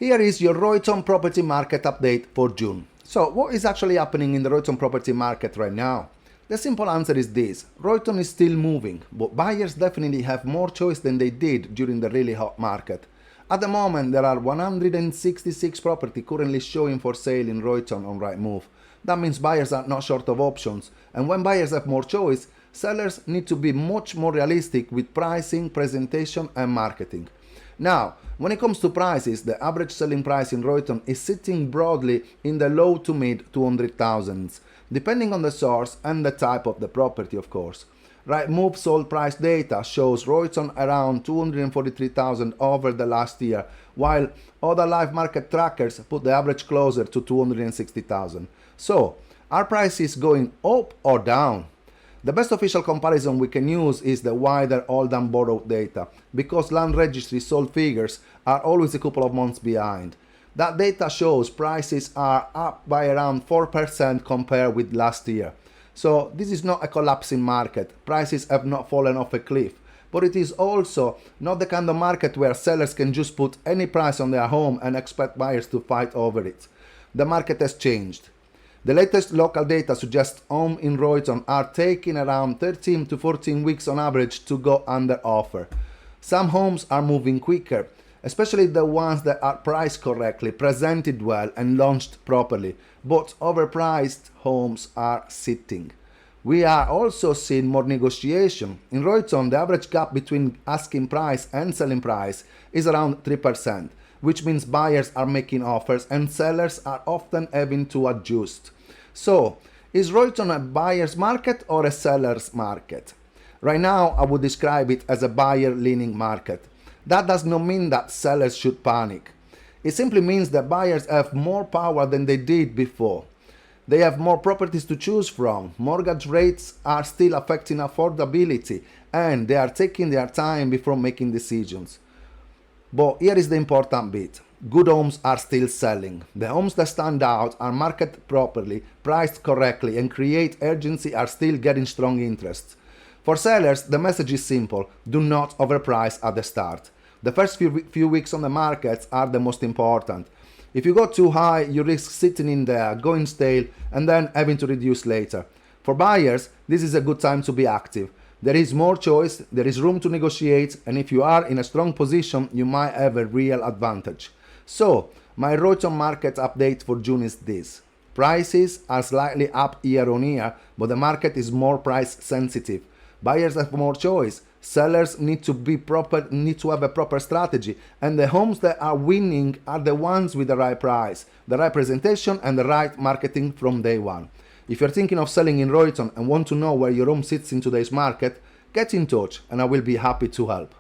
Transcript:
Here is your Royton property market update for June. So what is actually happening in the Royton property market right now? The simple answer is this: Royton is still moving, but buyers definitely have more choice than they did during the really hot market. At the moment, there are 166 properties currently showing for sale in Royton on Rightmove. That means buyers are not short of options, and when buyers have more choice, sellers need to be much more realistic with pricing, presentation and marketing. Now, when it comes to prices, the average selling price in Royton is sitting broadly in the low to mid 200,000s, depending on the source and the type of the property, of course. Rightmove sold price data shows Royton around 243,000 over the last year, while other live market trackers put the average closer to 260,000. So, are prices going up or down? The best official comparison we can use is the wider Oldham Borough data, because land registry sold figures are always a couple of months behind. That data shows prices are up by around 4% compared with last year. So this is not a collapsing market, prices have not fallen off a cliff, but it is also not the kind of market where sellers can just put any price on their home and expect buyers to fight over it. The market has changed. The latest local data suggests homes in Royton are taking around 13 to 14 weeks on average to go under offer. Some homes are moving quicker, especially the ones that are priced correctly, presented well and launched properly, but overpriced homes are sitting. We are also seeing more negotiation. In Royton, the average gap between asking price and selling price is around 3%, which means buyers are making offers and sellers are often having to adjust. So, is Royton a buyer's market or a seller's market? Right now, I would describe it as a buyer-leaning market. That does not mean that sellers should panic. It simply means that buyers have more power than they did before. They have more properties to choose from, mortgage rates are still affecting affordability, and they are taking their time before making decisions. But here is the important bit. Good homes are still selling. The homes that stand out are marketed properly, priced correctly, and create urgency are still getting strong interest. For sellers, the message is simple: do not overprice at the start. The first few weeks on the market are the most important. If you go too high, you risk sitting in there, going stale, and then having to reduce later. For buyers, this is a good time to be active. There is more choice, there is room to negotiate, and if you are in a strong position, you might have a real advantage. So, my Royton market update for June is this. Prices are slightly up year on year, but the market is more price sensitive. Buyers have more choice, sellers need to have a proper strategy, and the homes that are winning are the ones with the right price, the right presentation and the right marketing from day one. If you're thinking of selling in Royton and want to know where your home sits in today's market, get in touch and I will be happy to help.